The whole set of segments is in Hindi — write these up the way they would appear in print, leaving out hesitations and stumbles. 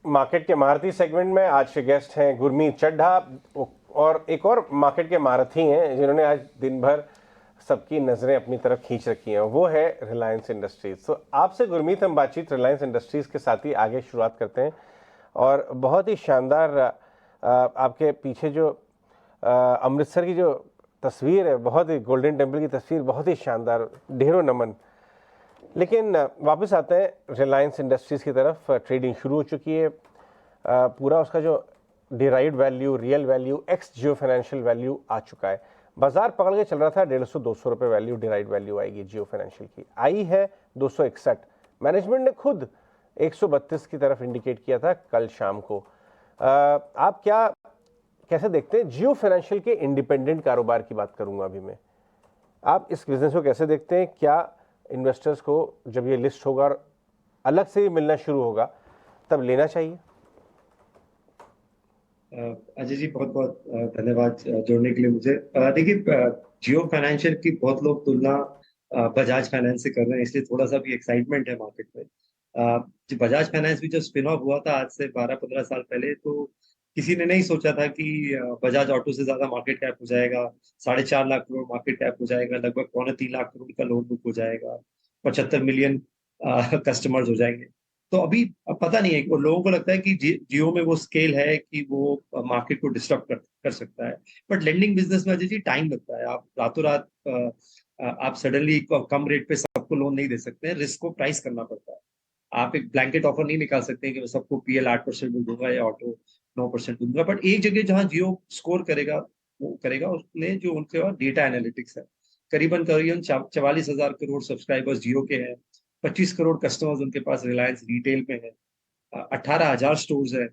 मार्केट के महारथी सेगमेंट में आज के गेस्ट हैं गुरमीत चड्ढा, और एक और मार्केट के महारथी हैं जिन्होंने आज दिन भर सबकी नज़रें अपनी तरफ खींच रखी हैं, वो है रिलायंस इंडस्ट्रीज। तो आपसे गुरमीत हम बातचीत रिलायंस इंडस्ट्रीज के साथ ही आगे शुरुआत करते हैं। और बहुत ही शानदार आपके पीछे जो अमृतसर की जो तस्वीर है, बहुत ही गोल्डन टेम्पल की तस्वीर, बहुत ही शानदार, ढेरों नमन। लेकिन वापस आते हैं रिलायंस इंडस्ट्रीज़ की तरफ। ट्रेडिंग शुरू हो चुकी है। पूरा उसका जो derived value, real value, ex Jio financial value आ चुका है। बाजार पकड़ के चल रहा था 150-200 रुपये वैल्यू, डिराइव्ड वैल्यू आएगी जियो फाइनेंशियल की, आई है 261। मैनेजमेंट ने खुद 132 की तरफ इंडिकेट किया था कल शाम को। आप कैसे देखते हैं जियो फाइनेंशियल के इंडिपेंडेंट कारोबार की बात करूंगा अभी मैं, आप इस बिजनेस को कैसे देखते हैं? क्या इन्वेस्टर्स को जब ये लिस्ट होगा और अलग से ही मिलना शुरू होगा तब लेना चाहिए? अजय जी, बहुत बहुत धन्यवाद जोड़ने के लिए मुझे। देखिए, जियो फाइनेंशियल की बहुत लोग तुलना बजाज फाइनेंस से कर रहे हैं, इसलिए थोड़ा सा भी एक्साइटमेंट है मार्केट में। जो बजाज फाइनेंस भी जब स्पिन ऑफ हुआ था आज से 12-15 साल पहले, तो किसी ने नहीं सोचा था कि बजाज ऑटो से ज्यादा मार्केट कैप हो जाएगा, 4.5 लाख करोड़ मार्केट कैप हो जाएगा, लगभग 3.25 लाख करोड़ का लोन बुक हो जाएगा, 75 मिलियन कस्टमर्स हो जाएंगे। तो अभी अब पता नहीं है, वो लोगों को लगता है कि जियो में वो स्केल है कि वो मार्केट को डिस्टर्ब कर सकता है। बट लेंडिंग बिजनेस में अजय जी टाइम लगता है। आप रातों रात आप सडनली कम रेट पे सबको लोन नहीं दे सकते हैं, रिस्क को प्राइस करना पड़ता है। आप एक ब्लैंकेट ऑफर नहीं निकाल सकते हैं कि मैं सबको पीएल 8% में दूंगा या ऑटो 9% दूंगा। बट एक जगह जहां जियो स्कोर करेगा, वो करेगा उसमें जो उनके पास डेटा एनालिटिक्स है। करीबन करीबन 44,000 करोड़ सब्सक्राइबर्स जियो के हैं, 25 करोड़ कस्टमर्स उनके पास रिलायंस रिटेल में है, 18,000 स्टोर्स है।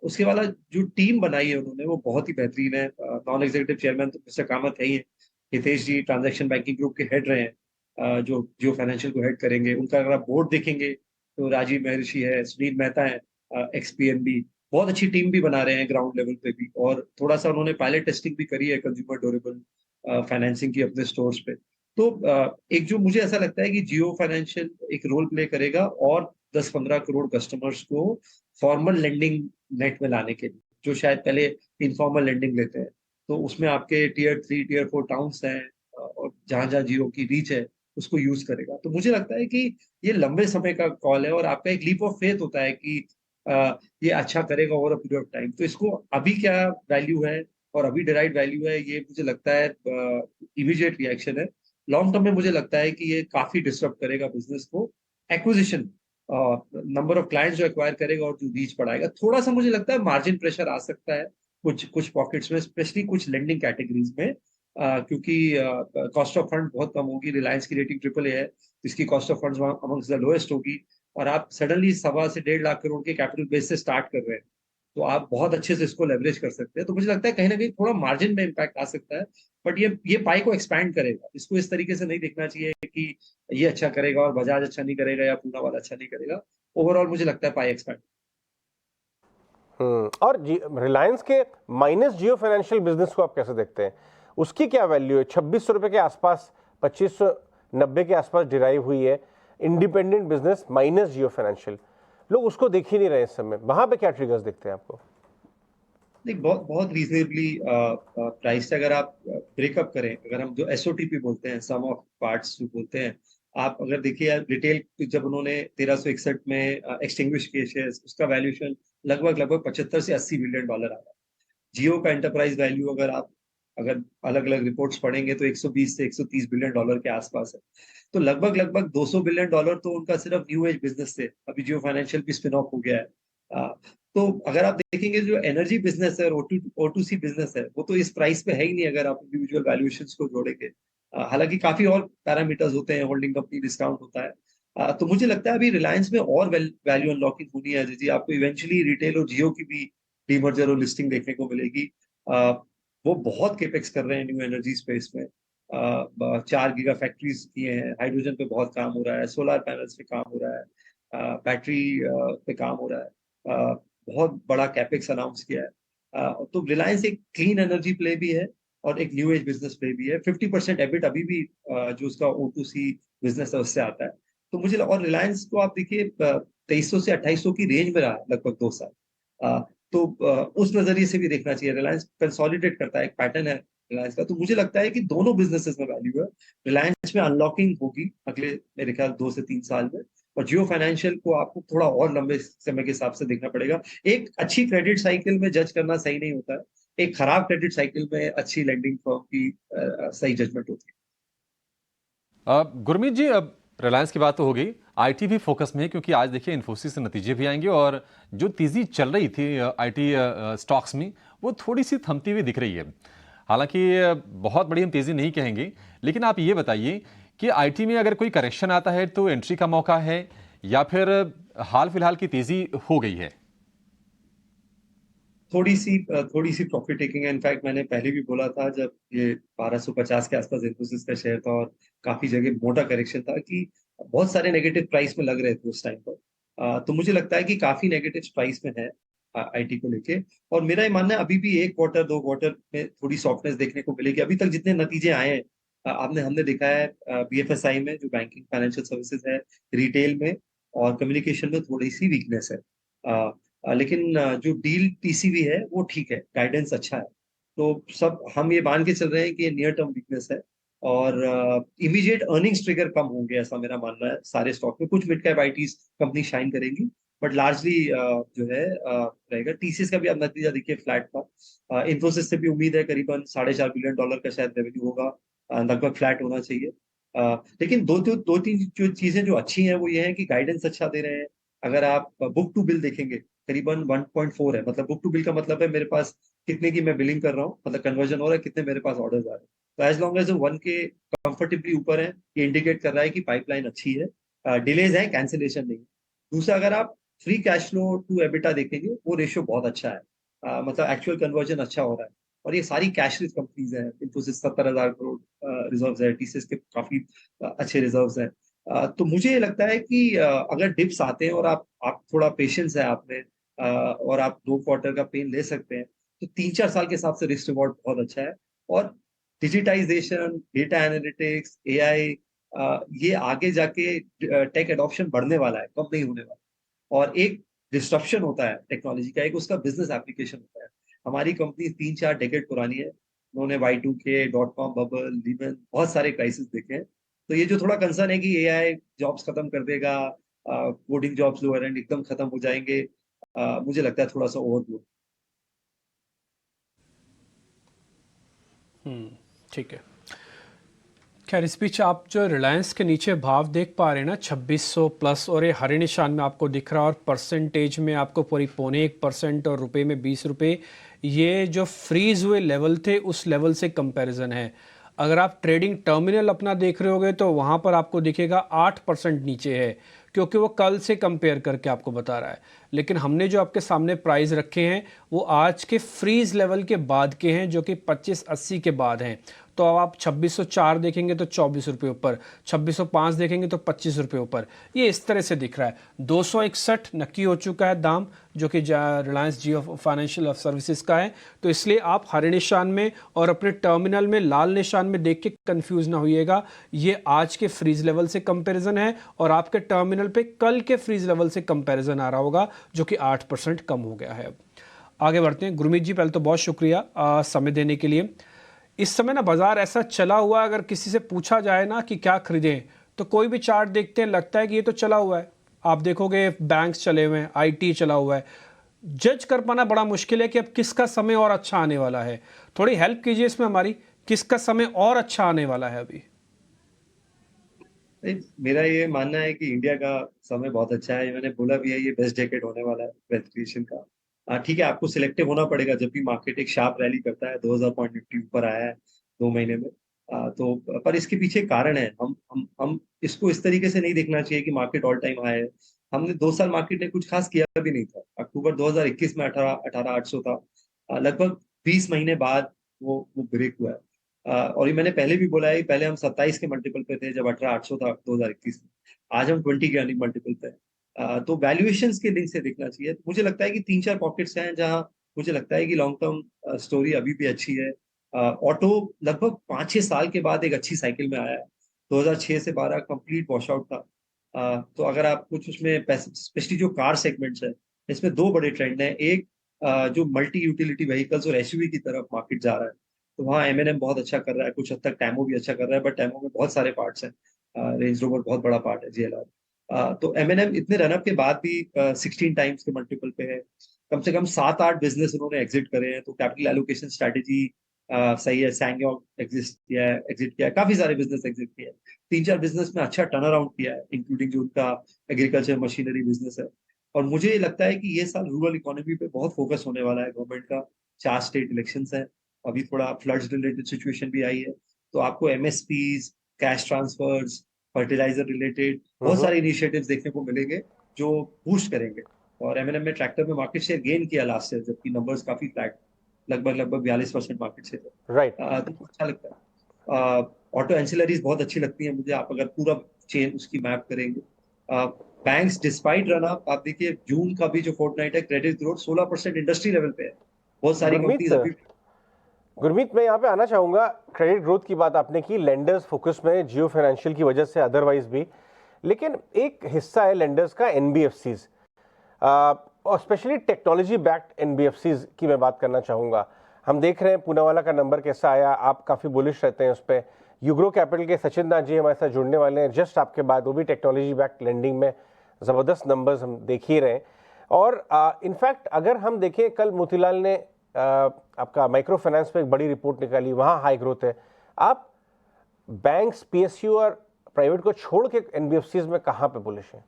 उसके वाला जो टीम बनाई है उन्होंने, वो बहुत ही बेहतरीन है। नॉन एग्जीक्यूटिव चेयरमैन तो मिस्टर कामत है ही है, हितेश जी ट्रांजैक्शन बैंकिंग ग्रुप के हेड रहे हैं, जो जियो फाइनेंशियल को हेड करेंगे। उनका अगर आप बोर्ड देखेंगे तो राजीव महर्षि है, सुनील मेहता है, एक्स पीएनबी, बहुत अच्छी टीम भी बना रहे हैं ग्राउंड लेवल पे भी। और थोड़ा सा उन्होंने पायलट टेस्टिंग भी करी है कंज्यूमर ड्यूरेबल फाइनेंसिंग की अपने स्टोर्स पे। तो एक जो मुझे ऐसा लगता है कि जियो फाइनेंशियल एक रोल प्ले करेगा और 10-15 करोड़ कस्टमर्स को फॉर्मल लेंडिंग नेट में लाने के लिए, जो शायद पहले इनफॉर्मल लेंडिंग लेते हैं। तो उसमें आपके टियर 3 टियर 4 टाउन्स हैं, और जहां जहां जियो की रीच है उसको यूज करेगा। तो मुझे लगता है कि ये लंबे समय का कॉल है और आपका एक लीप ऑफ फेथ होता है कि ये अच्छा करेगा over a period of time. तो इसको अभी क्या वैल्यू है और अभी डिराइव वैल्यू है, ये मुझे लगता है इमीडिएट रिएक्शन है। लॉन्ग टर्म में मुझे लगता है कि ये काफी डिस्टर्ब करेगा बिजनेस को। एक्विजिशन, नंबर ऑफ क्लाइंट्स जो एक्वायर करेगा और जो रीच बढ़ाएगा, थोड़ा सा मुझे लगता है मार्जिन प्रेशर आ सकता है कुछ कुछ पॉकेट्स में, स्पेशली कुछ लेंडिंग कैटेगरीज में, क्योंकि कॉस्ट ऑफ फंड बहुत कम होगी। रिलायंस की रेटिंग AAA है, इसकी cost of funds amongst the lowest होगी। और आप सडनली 1.25 से 1.5 लाख करोड़ के कैपिटल बेस से स्टार्ट कर रहे हैं, तो आप बहुत अच्छे से इसको लेवरेज कर सकते हैं। तो मुझे लगता है कहीं ना कहीं थोड़ा मार्जिन में इम्पैक्ट आ सकता है। बट ये पाई को एक्सपैंड करेगा। इसको इस तरीके से नहीं देखना चाहिए कि ये अच्छा करेगा और बजाज अच्छा नहीं करेगा या पूना वाला अच्छा नहीं करेगा। ओवरऑल मुझे लगता है पाई एक्सपैंड। और रिलायंस के माइनस जियो फाइनेंशियल बिजनेस को आप कैसे देखते हैं? उसकी क्या वैल्यू है? 2600 रुपये के आसपास, 2590 के आसपास डिराइव हुई है इंडिपेंडेंट बिजनेस माइनस जियो फाइनेंशियल। लोग उसको देख ही नहीं रहे इस समय, वहां पे क्या ट्रिगर्स दिखते हैं आपको? नहीं, बहुत बहुत रीजनेबली प्राइस। अगर आप ब्रेकअप करें, अगर हम जो SOTP बोलते हैं, सम ऑफ पार्ट्स जो बोलते हैं, आप अगर देखिए यार, रिटेल जब उन्होंने 1361 में एक्सटिंग्विश किए शेयर्स, उसका वैल्यूएशन लगभग लगभग 75 से 80 बिलियन डॉलर आ रहा है। जियो का एंटरप्राइज वैल्यू अगर अलग अलग रिपोर्ट्स पढ़ेंगे तो 120 से 130 बिलियन डॉलर के आसपास है। तो लगभग लगभग 200 बिलियन डॉलर तो उनका सिर्फ न्यू एज बिजनेस से, अभी जियो फाइनेंशियल भी स्पिन ऑफ हो गया है। तो अगर आप देखेंगे जो एनर्जी बिजनेस है और O2C बिजनेस है, वो तो इस प्राइस पे है ही नहीं अगर आप इंडिविजुअल वैल्यूएशंस को जोड़ेंगे। हालांकि काफी और पैरामीटर्स होते हैं, होल्डिंग कंपनी डिस्काउंट होता है। तो मुझे लगता है अभी रिलायंस में और वैल्यू अनलॉकिंग होनी है जी। आपको इवेंचुअली रिटेल और जियो की भी डीमर्जर और लिस्टिंग देखने को मिलेगी। वो बहुत केपेक्स कर रहे हैं न्यू एनर्जी स्पेस में। 4 गीगा फैक्ट्रीज किए हैं, हाइड्रोजन पे बहुत काम हो रहा है, सोलर पैनल्स पे काम हो रहा है, बैटरी पे काम हो रहा है। बहुत बड़ा कैपेक्स अनाउंस किया है। तो रिलायंस एक क्लीन एनर्जी प्ले भी है और एक न्यू एज बिजनेस प्ले भी है। 50% एबिट अभी भी जो उसका O2C बिजनेस है उससे आता है। तो और रिलायंस को आप देखिए, 2300 से 2800 की रेंज में रहा है लगभग 2 साल। तो उस नज़रिए से भी देखना चाहिए। रिलायंस कंसोलिडेट करता है, एक पैटर्न है रिलायंस का। तो मुझे लगता है कि दोनों बिज़नेसेस में वैल्यू है। रिलायंस में अनलॉकिंग होगी अगले मेरे ख्याल 2 से 3 साल में, और जियो फाइनेंशियल को आपको थोड़ा और लंबे समय के हिसाब से देखना पड़ेगा। एक अच्छी क्रेडिट साइकिल में जज करना सही नहीं होता है। एक खराब क्रेडिट साइकिल में अच्छी लेंडिंग फर्म की सही जजमेंट होती है। गुरमीत जी, अब रिलायंस की बात तो हो गई, आईटी भी फोकस में है क्योंकि आज देखिए इन्फोसिस से नतीजे भी आएंगे और जो तेजी चल रही थी आईटी स्टॉक्स में वो थोड़ी सी थमती हुई दिख रही है। हालांकि बहुत बड़ी हम तेजी नहीं कहेंगे, लेकिन आप ये बताइए कि आईटी में अगर कोई करेक्शन आता है तो एंट्री का मौका है या फिर हाल फिलहाल की तेजी हो गई है? थोड़ी सी प्रॉफिट टेकिंग है। इनफैक्ट मैंने पहले भी बोला था जब ये 1250 के आसपास इन्फोसिस का शेयर था और काफी जगह मोटा करेक्शन था, कि बहुत सारे नेगेटिव प्राइस में लग रहे थे उस टाइम पर। तो मुझे लगता है कि काफी नेगेटिव प्राइस में है आईटी को लेके। और मेरा ये मानना है अभी भी 1 क्वार्टर 2 क्वार्टर में थोड़ी सॉफ्टनेस देखने को मिलेगी। अभी तक जितने नतीजे आए हैं, आपने हमने देखा है बीएफएसआई में जो बैंकिंग फाइनेंशियल सर्विसेज है, रिटेल में और कम्युनिकेशन में थोड़ी सी वीकनेस है। लेकिन जो डील टीसीवी है वो ठीक है, गाइडेंस अच्छा है। तो सब हम ये मान के चल रहे हैं कि ये नियर टर्म वीकनेस है, और इमीडिएट अर्निंग्स ट्रिगर कम होंगे, ऐसा मेरा मानना है। सारे स्टॉक में कुछ mid cap ITs company shine करेंगी, बट लार्जली जो है रहेगा। टीसीएस का भी अब नतीजा देखिए फ्लैट था। इन्फोसिस से भी उम्मीद है करीबन $4.5 बिलियन का शायद रेवेन्यू होगा, लगभग फ्लैट होना चाहिए। लेकिन दो तीन जो चीजें जो अच्छी हैं वो ये है कि गाइडेंस अच्छा दे रहे हैं। अगर आप बुक टू बिल देखेंगे करीबन 1.4 है। मतलब बुक टू बिल का मतलब है मेरे पास कितने की मैं बिलिंग कर रहा हूँ, मतलब कन्वर्जन हो रहा है, कितने मेरे पास ऑर्डर्स आ रहे हैं। तो एज लॉन्ग एज 1 के कंफर्टेबली ऊपर है, ये इंडिकेट कर रहा है कि पाइपलाइन अच्छी है, डिलेज है, कैंसिलेशन नहीं। दूसरा, अगर आप free cash flow to EBITDA देखेंगे वो रेशियो बहुत अच्छा है। मतलब एक्चुअल कन्वर्जन अच्छा हो रहा है। और ये सारी कैश रिच कंपनीज हैं। इन्फोसिस 70,000 करोड़ रिजर्व है, टीसीएस के काफी अच्छे रिजर्व हैं। तो मुझे लगता है कि अगर डिप्स आते हैं और आप थोड़ा पेशेंस है आप में, और आप 2 क्वार्टर का पेन ले सकते हैं, तो 3-4 साल के हिसाब से रिस्क रिवॉर्ड बहुत अच्छा है। और डिजिटाइजेशन, डेटा एनालिटिक्स, एआई, ये आगे जाके टेक एडॉप्शन बढ़ने वाला है, कम नहीं होने वाला। और एक डिस्ट्रप्शन होता है टेक्नोलॉजी का, एक उसका बिजनेस एप्लीकेशन होता है। हमारी कंपनी 3-4 डेकेड पुरानी है। उन्होंने Y2K, dot com bubble, Lehman, बहुत सारे क्राइसिस देखे हैं। तो ये जो थोड़ा कंसर्न है कि एआई जॉब्स खत्म कर देगा, कोडिंग जॉब्स लोअर एंड एकदम खत्म हो जाएंगे, मुझे लगता है थोड़ा सा ओवरब्लो। ठीक है। खैर, इस बीच आप जो रिलायंस के नीचे भाव देख पा रहे हैं ना, 2600 प्लस, और ये हरे निशान में आपको दिख रहा है, और परसेंटेज में आपको पूरी 0.25% और रुपए में 20 रुपए, ये जो फ्रीज हुए लेवल थे उस लेवल से कंपैरिजन है। अगर आप ट्रेडिंग टर्मिनल अपना देख रहे होगे तो वहाँ पर आपको दिखेगा 8% नीचे है, क्योंकि वो कल से कंपेयर करके आपको बता रहा है। लेकिन हमने जो आपके सामने प्राइस रखे हैं वो आज के फ्रीज लेवल के बाद के हैं, जो कि 2580 के बाद हैं। तो अब आप 2604 देखेंगे तो 24 रुपये ऊपर, 2605 देखेंगे तो 25 रुपये ऊपर, ये इस तरह से दिख रहा है। 261 नक्की हो चुका है दाम, जो कि रिलायंस जियो फाइनेंशियल सर्विसेज का है। तो इसलिए आप हरे निशान में और अपने टर्मिनल में लाल निशान में देख के कंफ्यूज ना होइएगा। ये आज के फ्रीज लेवल से कंपैरिजन है और आपके टर्मिनल पे कल के फ्रीज लेवल से कंपैरिजन आ रहा होगा, जो कि 8% कम हो गया है। अब आगे बढ़ते हैं। गुरमीत जी, पहले तो बहुत शुक्रिया समय देने के लिए। इस समय ना बाजार ऐसा चला हुआ, अगर किसी से पूछा जाए ना कि क्या खरीदें, तो कोई भी चार्ट देखते हैं लगता है कि ये तो चला हुआ है। आप देखोगे बैंक्स चले हुए हैं, आईटी चला हुआ है। जज कर पाना बड़ा मुश्किल है कि अब किसका समय और अच्छा आने वाला है। थोड़ी हेल्प कीजिए इसमें हमारी, किसका समय और अच्छा आने वाला है अभी। मेरा ये मानना है कि इंडिया का समय बहुत अच्छा है। मैंने बोला भी है, ये बेस्ट डेकेड होने वाला है वेल्थ क्रिएशन का। ठीक है, आपको सिलेक्टिव होना पड़ेगा जब भी मार्केट एक शार्प रैली करता है। 2000 पॉइंट निफ्टी ऊपर आया है 2 महीने में। तो पर इसके पीछे कारण है। हम इसको इस तरीके से नहीं देखना चाहिए कि मार्केट ऑल टाइम हाई है। हमने 2 साल मार्केट ने कुछ खास किया भी नहीं था। अक्टूबर 2021 में 18,800 था। लगभग 20 महीने बाद वो ब्रेक हुआ है। और ये मैंने पहले भी बोला है, पहले हम 27 के मल्टीपल पे थे जब 18,800 था 2021 में। आज हम 20 के अर्निंग मल्टीपल पे हैं। तो वैल्यूएशंस के लिंक से देखना चाहिए। तो मुझे लगता है कि 3-4 पॉकेट्स हैं जहां मुझे लगता है कि लॉन्ग टर्म स्टोरी अभी भी अच्छी है। ऑटो लगभग 5-6 साल के बाद एक अच्छी साइकिल में आया है। 2006 से 12 कंप्लीट वॉश आउट था। तो अगर आप कुछ उसमें स्पेशली जो कार सेगमेंट्स है, इसमें दो बड़े ट्रेंड हैं। एक जो मल्टी यूटिलिटी व्हीकल्स और एसयूवी की तरफ मार्केट जा रहा है, तो वहाँ एम बहुत अच्छा कर रहा है, कुछ हद तक टेमो भी अच्छा कर रहा है, बट टेमो में बहुत सारे पार्ट्स हैं। रेंज रोवर बहुत बड़ा पार्ट है, JLR। तो एम इतने रनअप के बाद भी 16 टाइम्स के मल्टीपल पे है। कम से कम 7-8 बिजनेस उन्होंने एग्जिट करे हैं, तो कैपिटल एलोकेशन स्ट्रैटेजी सही है। सैंगयोंग एग्जिट किया है, काफी सारे बिजनेस एग्जिट किए हैं। 3-4 बिजनेस में अच्छा टर्न अराउंड किया है, इंक्लूडिंग जो उनका एग्रीकल्चर मशीनरी बिजनेस है। और मुझे लगता है कि ये साल रूरल इकोनॉमी पे बहुत फोकस होने वाला है गवर्नमेंट का। 4 स्टेट इलेक्शंस हैं, अभी थोड़ा फ्लड्स रिलेटेड सिचुएशन भी आई है, तो आपको एमएसपीज, कैश ट्रांसफर्स, फर्टिलाइजर रिलेटेड बहुत सारे इनिशिएटिव्स देखने को मिलेंगे जो बूस्ट करेंगे। और एमएनएम में ट्रैक्टर में मार्केट शेयर गेन किया लास्ट ईयर, जबकि नंबर्स काफी फ्लैट, लगभग 42% मार्केट शेयर राइट। है। तो अच्छा लगता है। ऑटो एंसिलरीज बहुत अच्छी लगती है मुझे, आप अगर पूरा चेन उसकी मैप करेंगे। बैंक्स डिस्पाइट रन अप, आप देखिए जून का भी जो फोर्टनाइट है, क्रेडिट ग्रोथ 16% इंडस्ट्री लेवल पे है। बहुत सारी कंपनीज अभी गुरमीत, मैं यहाँ पे आना चाहूंगा। क्रेडिट ग्रोथ की बात आपने की, लेंडर्स फोकस में जियो फाइनेंशियल की वजह से, अदरवाइज भी, लेकिन एक हिस्सा है लेंडर्स का एनबीएफसीज, और स्पेशली टेक्नोलॉजी बैक्ड एनबीएफसीज की मैं बात करना चाहूंगा। हम देख रहे हैं पूनावाला का नंबर कैसा आया, आप काफ़ी बुलिश रहते हैं उस पर। यूग्रो कैपिटल के सचिन नाथ जी हमारे साथ जुड़ने वाले हैं जस्ट आपके बाद, वो भी टेक्नोलॉजी बैक्ड लेंडिंग में ज़बरदस्त नंबर्स हम देख ही रहे हैं। और इनफैक्ट अगर हम देखें, कल मोतीलाल ने आपका माइक्रो फाइनेंस पे एक बड़ी रिपोर्ट निकाली, वहाँ हाई ग्रोथ है। आप बैंक्स, पीएसयू और प्राइवेट को छोड़ के एनबीएफसीज में कहाँ पे बुलिश हैं?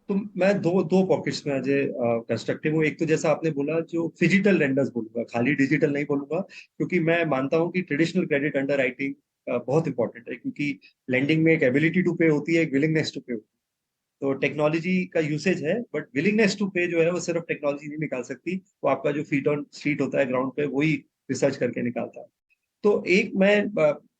तो मैं दो दो पॉकेट्स में अजय कंस्ट्रक्टिव हूँ। एक तो जैसा आपने बोला, जो फिजिटल लेंडर्स बोलूंगा, खाली डिजिटल नहीं बोलूंगा, क्योंकि मैं मानता हूँ कि ट्रेडिशनल क्रेडिट अंडर राइटिंग बहुत इंपॉर्टेंट है, क्योंकि लेंडिंग में एक एबिलिटी टू पे होती है, एक विलिंगनेस टू पे होती है। तो टेक्नोलॉजी का यूसेज है, बट विलिंगनेस टू पे जो है वो सिर्फ टेक्नोलॉजी नहीं निकाल सकती, वो आपका जो फीट ऑन स्ट्रीट होता है ग्राउंड पे, वही रिसर्च करके निकालता है। तो एक मैं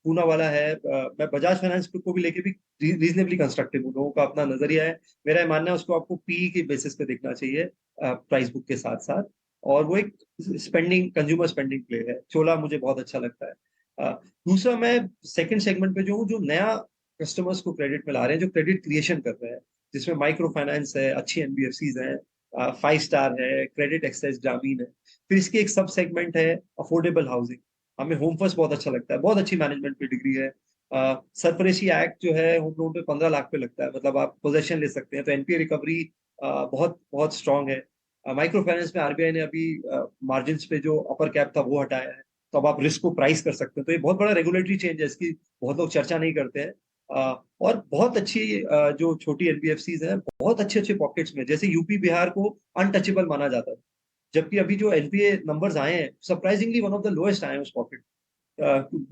पूना वाला है, मैं बजाज फाइनेंस को भी लेके भी रीजनेबली कंस्ट्रक्टिव हूँ। लोगों का अपना नजरिया है, मेरा ये मानना है उसको आपको पी के बेसिस पे देखना चाहिए, प्राइस बुक के साथ साथ। और वो एक स्पेंडिंग, कंज्यूमर स्पेंडिंग प्ले है। चोला मुझे बहुत अच्छा लगता है। दूसरा, मैं सेकंड सेगमेंट पे जो हूँ, जो नया कस्टमर्स को क्रेडिट में ला रहे हैं, जो क्रेडिट क्रिएशन कर रहे हैं, जिसमें माइक्रो फाइनेंस है, अच्छी एनबीएफसीज हैं, 5 स्टार है, क्रेडिट एक्सेस ग्रामीण है। फिर इसकी एक सब सेगमेंट है अफोर्डेबल हाउसिंग। हमें होम फर्स्ट बहुत अच्छा लगता है, बहुत अच्छी मैनेजमेंट पे डिग्री है। सरफरेशी एक्ट जो है होम लोन पे 15 लाख पे लगता है, मतलब आप पोजेशन ले सकते हैं, तो एनपीए रिकवरी बहुत बहुत स्ट्रांग है। माइक्रो फाइनेंस में आरबीआई ने अभी मार्जिन पे जो अपर कैप था वो हटाया है, तो अब आप रिस्क को प्राइस कर सकते हैं। तो ये बहुत बड़ा रेगुलेटरी चेंज है, इसकी बहुत लोग चर्चा नहीं करते हैं। और बहुत अच्छी जो छोटी एनबीएफसीज हैं, बहुत अच्छे अच्छे पॉकेट्स में, जैसे यूपी बिहार को अनटचेबल माना जाता है, जबकि अभी जो एनपीए नंबर्स आए हैं, surprisingly one of the lowest आए हैं उस पॉकेट।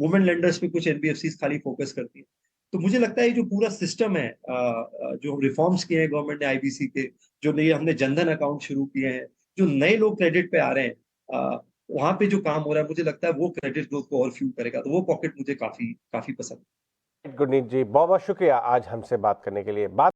वुमेन लेंडर्स पे कुछ एनबीएफसीज खाली फोकस करती हैं। तो मुझे लगता है ये जो पूरा सिस्टम है, जो रिफॉर्म्स किए हैं गवर्नमेंट ने आईबीसी के, जो नए हमने जनधन अकाउंट शुरू किए हैं, जो नए लोग क्रेडिट पे आ रहे हैं, वहां पे जो काम हो रहा है, मुझे लगता है वो क्रेडिट ग्रोथ को और फ्यूल करेगा। तो वो पॉकेट मुझे काफी काफी पसंद है। गुरनीत जी, बहुत बहुत शुक्रिया आज हमसे बात करने के लिए। बात